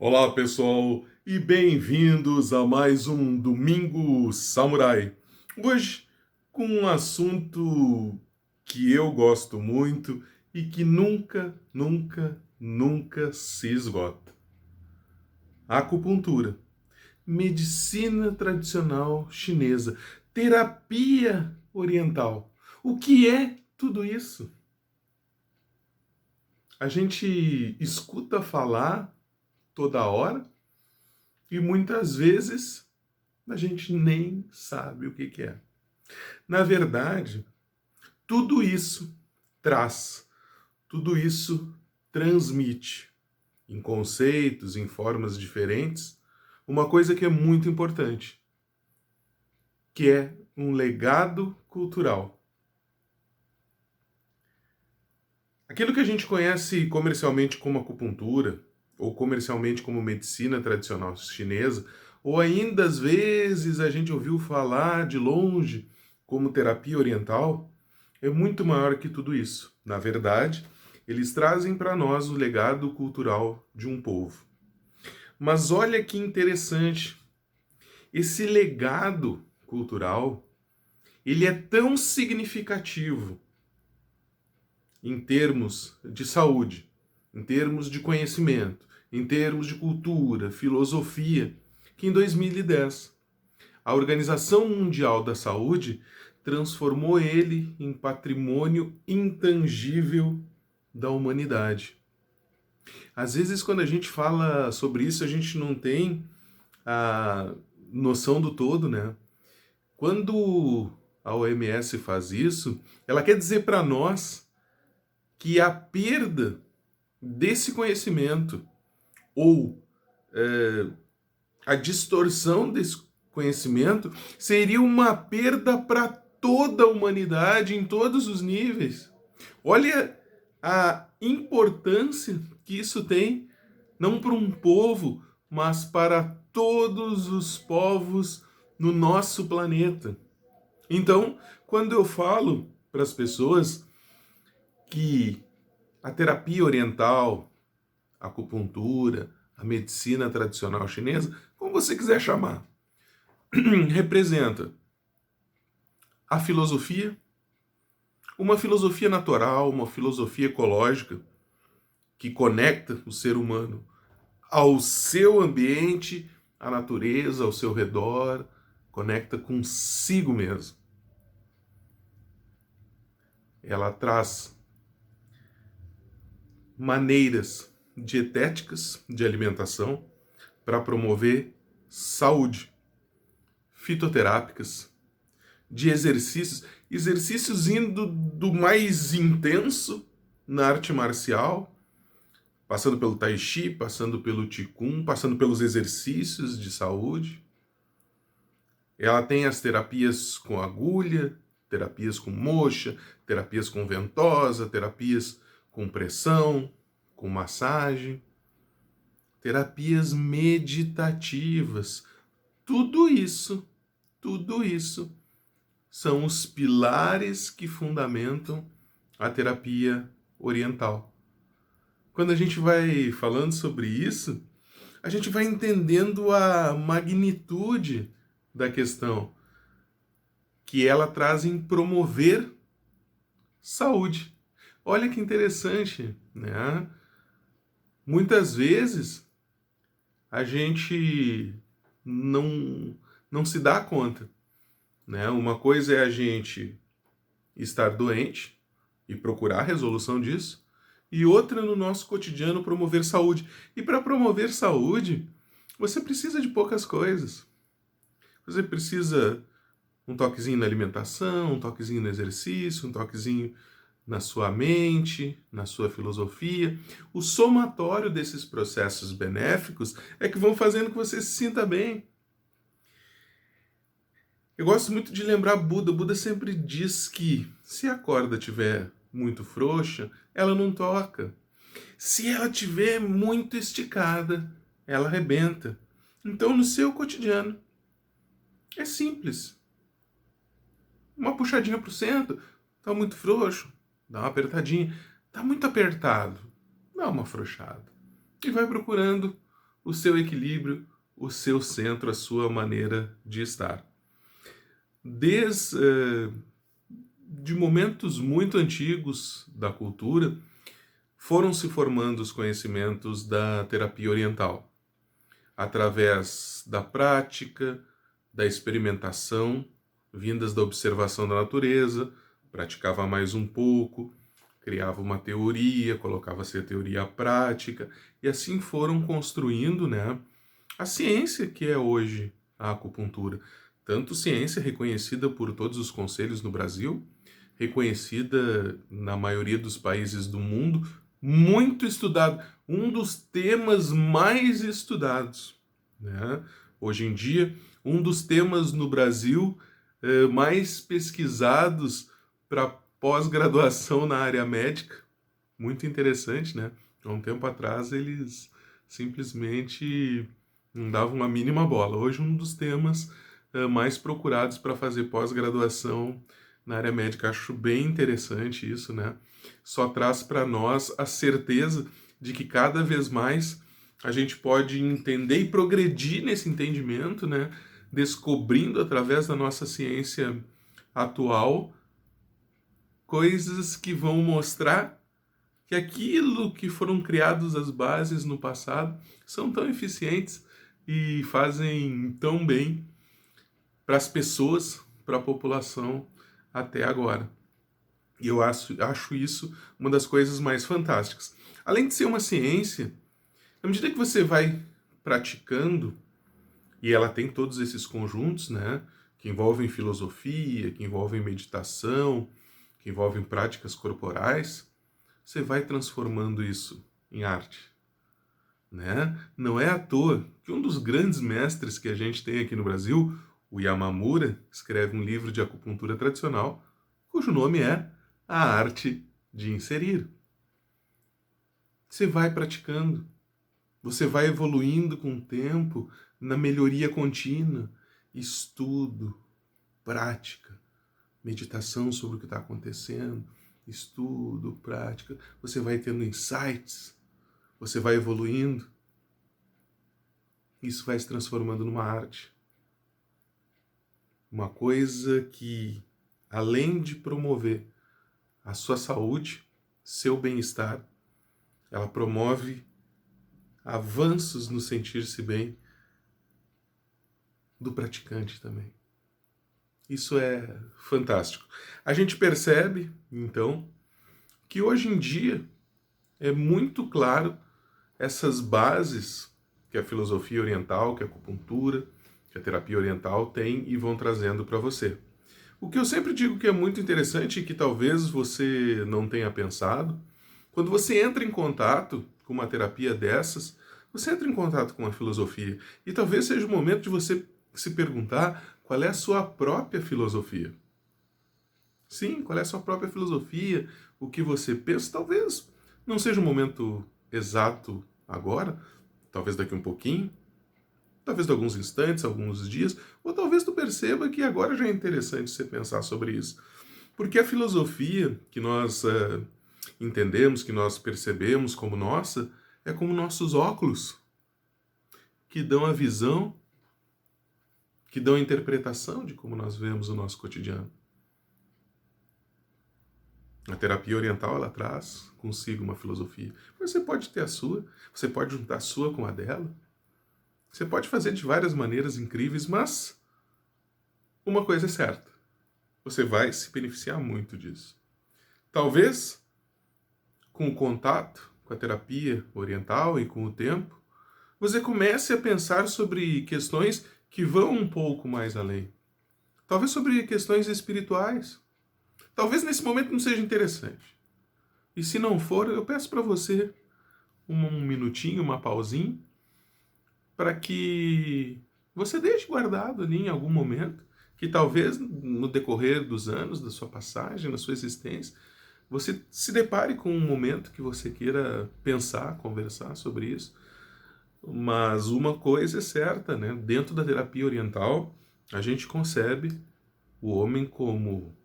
Olá, pessoal, e bem-vindos a mais um Domingo Samurai. Hoje, com um assunto que eu gosto muito e que nunca se esgota: a acupuntura, medicina tradicional chinesa, terapia oriental. O que é tudo isso? A gente escuta falar toda hora e muitas vezes a gente nem sabe o que é. Na verdade, tudo isso traz, tudo isso transmite, em conceitos, em formas diferentes, uma coisa que é muito importante, que é um legado cultural. Aquilo que a gente conhece comercialmente como acupuntura, ou comercialmente como medicina tradicional chinesa, ou ainda às vezes a gente ouviu falar de longe como terapia oriental, é muito maior que tudo isso. Na verdade, eles trazem para nós o legado cultural de um povo. Mas olha que interessante, esse legado cultural, ele é tão significativo em termos de saúde, em termos de conhecimento, em termos de cultura, filosofia, que em 2010 a Organização Mundial da Saúde transformou ele em patrimônio intangível da humanidade. Às vezes, quando a gente fala sobre isso, a gente não tem a noção do todo, né? Quando a OMS faz isso, ela quer dizer para nós que a perda desse conhecimento ou a distorção desse conhecimento seria uma perda para toda a humanidade em todos os níveis. Olha a importância que isso tem, não para um povo, mas para todos os povos no nosso planeta. Então, quando eu falo para as pessoas que a terapia oriental, a acupuntura, a medicina tradicional chinesa, como você quiser chamar, representa a filosofia, uma filosofia natural, uma filosofia ecológica que conecta o ser humano ao seu ambiente, à natureza, ao seu redor, conecta consigo mesmo. Ela traz maneiras dietéticas de alimentação para promover saúde, fitoterápicas, de exercícios indo do mais intenso na arte marcial, passando pelo tai chi, passando pelo qigong, passando pelos exercícios de saúde. Ela tem as terapias com agulha, terapias com moxa, terapias com ventosa, terapias com pressão, com massagem, terapias meditativas. Tudo isso são os pilares que fundamentam a terapia oriental. Quando a gente vai falando sobre isso, a gente vai entendendo a magnitude da questão que ela traz em promover saúde. Olha que interessante, né? Muitas vezes a gente não se dá conta, né? Uma coisa é a gente estar doente e procurar a resolução disso, e outra no nosso cotidiano promover saúde. E para promover saúde, você precisa de poucas coisas. Você precisa um toquezinho na alimentação, um toquezinho no exercício, um toquezinho na sua mente, na sua filosofia. O somatório desses processos benéficos é que vão fazendo que você se sinta bem. Eu gosto muito de lembrar Buda. Buda sempre diz que se a corda estiver muito frouxa, ela não toca. Se ela estiver muito esticada, ela arrebenta. Então, no seu cotidiano, é simples. Uma puxadinha para o centro, tá muito frouxo, dá uma apertadinha. Tá muito apertado, dá uma afrouxada. E vai procurando o seu equilíbrio, o seu centro, a sua maneira de estar. Desde de momentos muito antigos da cultura, foram se formando os conhecimentos da terapia oriental, através da prática, da experimentação, vindas da observação da natureza, praticava mais um pouco, criava uma teoria, colocava-se a teoria à prática, e assim foram construindo, né, a ciência que é hoje a acupuntura. Tanto ciência reconhecida por todos os conselhos no Brasil, reconhecida na maioria dos países do mundo, muito estudado, um dos temas mais estudados, né? Hoje em dia, um dos temas no Brasil mais pesquisados para pós-graduação na área médica. Muito interessante, né? Há um tempo atrás eles simplesmente não davam a mínima bola. Hoje um dos temas mais procurados para fazer pós-graduação na área médica. Acho bem interessante isso, né? Só traz para nós a certeza de que cada vez mais a gente pode entender e progredir nesse entendimento, né? Descobrindo através da nossa ciência atual coisas que vão mostrar que aquilo que foram criados as bases no passado são tão eficientes e fazem tão bem para as pessoas, para a população até agora. E eu acho isso uma das coisas mais fantásticas. Além de ser uma ciência, à medida que você vai praticando, e ela tem todos esses conjuntos, né, que envolvem filosofia, que envolvem meditação, que envolvem práticas corporais, você vai transformando isso em arte, né? Não é à toa que um dos grandes mestres que a gente tem aqui no Brasil, o Yamamura, escreve um livro de acupuntura tradicional, cujo nome é A Arte de Inserir. Você vai praticando, você vai evoluindo com o tempo na melhoria contínua, estudo, prática, meditação sobre o que está acontecendo, estudo, prática, você vai tendo insights, você vai evoluindo, isso vai se transformando numa arte. Uma coisa que, além de promover a sua saúde, seu bem-estar, ela promove avanços no sentir-se bem do praticante também. Isso é fantástico. A gente percebe, então, que hoje em dia é muito claro essas bases que a filosofia oriental, que a acupuntura, que a terapia oriental tem e vão trazendo para você. O que eu sempre digo que é muito interessante e que talvez você não tenha pensado, quando você entra em contato com uma terapia dessas, você entra em contato com a filosofia. E talvez seja o momento de você se perguntar qual é a sua própria filosofia. Sim, qual é a sua própria filosofia, o que você pensa. Talvez não seja o momento exato agora, talvez daqui um pouquinho, talvez de alguns instantes, alguns dias, ou talvez tu perceba que agora já é interessante você pensar sobre isso. Porque a filosofia que nós entendemos, que nós percebemos como nossa, é como nossos óculos, que dão a visão, que dão a interpretação de como nós vemos o nosso cotidiano. A terapia oriental, ela traz consigo uma filosofia. Você pode ter a sua, você pode juntar a sua com a dela, você pode fazer de várias maneiras incríveis, mas uma coisa é certa, você vai se beneficiar muito disso. Talvez, com o contato com a terapia oriental e com o tempo, você comece a pensar sobre questões que vão um pouco mais além. Talvez sobre questões espirituais. Talvez nesse momento não seja interessante. E se não for, eu peço para você um minutinho, uma pausinha, para que você deixe guardado ali em algum momento, que talvez no decorrer dos anos, da sua passagem, na sua existência, você se depare com um momento que você queira pensar, conversar sobre isso. Mas uma coisa é certa, né? Dentro da terapia oriental, a gente concebe o homem como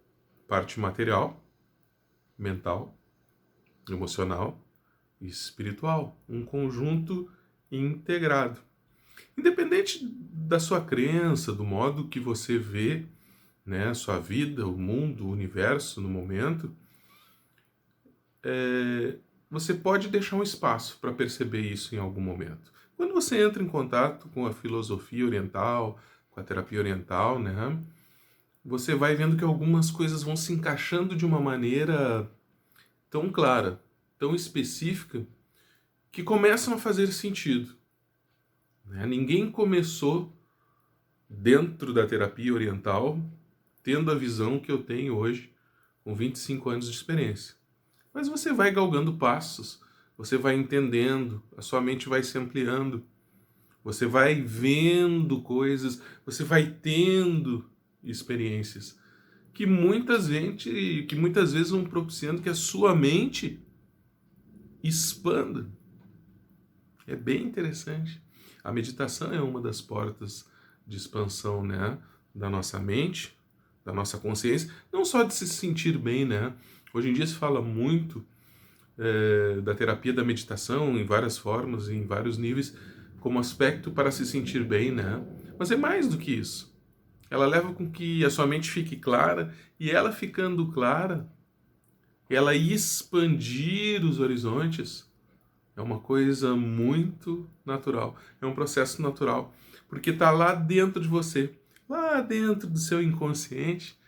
parte material, mental, emocional e espiritual. Um conjunto integrado. Independente da sua crença, do modo que você vê, né, a sua vida, o mundo, o universo no momento, você pode deixar um espaço para perceber isso em algum momento. Quando você entra em contato com a filosofia oriental, com a terapia oriental, né, você vai vendo que algumas coisas vão se encaixando de uma maneira tão clara, tão específica, que começam a fazer sentido, né? Ninguém começou dentro da terapia oriental tendo a visão que eu tenho hoje, com 25 anos de experiência. Mas você vai galgando passos, você vai entendendo, a sua mente vai se ampliando, você vai vendo coisas, você vai tendo experiências que muitas vezes vão propiciando que a sua mente expanda. É bem interessante. A meditação é uma das portas de expansão, né, da nossa mente, da nossa consciência, não só de se sentir bem, né? Hoje em dia se fala muito da terapia da meditação em várias formas, em vários níveis, como aspecto para se sentir bem, né? Mas é mais do que isso. Ela leva com que a sua mente fique clara e ela ficando clara, ela expandir os horizontes é uma coisa muito natural. É um processo natural, porque está lá dentro de você, lá dentro do seu inconsciente,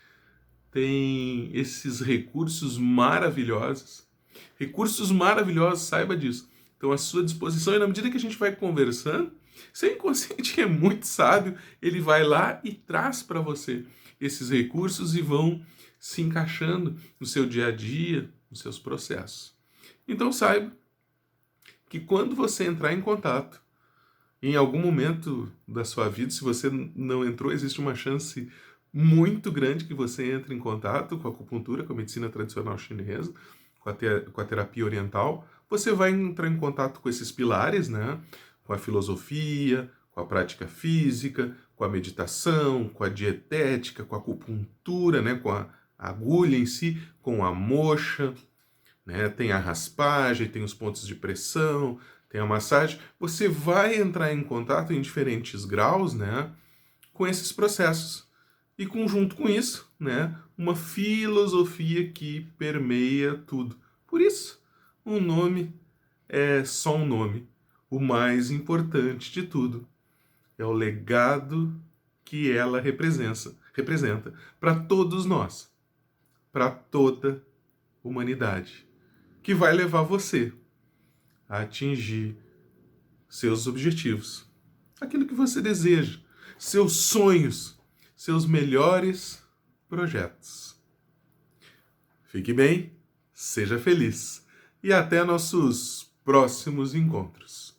tem esses recursos maravilhosos, saiba disso. Então, à sua disposição, e na medida que a gente vai conversando, seu inconsciente é muito sábio, ele vai lá e traz para você esses recursos e vão se encaixando no seu dia a dia, nos seus processos. Então, saiba que quando você entrar em contato, em algum momento da sua vida, se você não entrou, existe uma chance muito grande que você entre em contato com a acupuntura, com a medicina tradicional chinesa, com a terapia oriental. Você vai entrar em contato com esses pilares, né? Com a filosofia, com a prática física, com a meditação, com a dietética, com a acupuntura, né? Com a agulha em si, com a moxa, né? Tem a raspagem, tem os pontos de pressão, tem a massagem. Você vai entrar em contato em diferentes graus, né, com esses processos. E junto com isso, né, uma filosofia que permeia tudo. Por isso, o nome é só um nome. O mais importante de tudo é o legado que ela representa para todos nós, para toda a humanidade, que vai levar você a atingir seus objetivos, aquilo que você deseja, seus sonhos, seus melhores projetos. Fique bem, seja feliz e até nossos próximos encontros.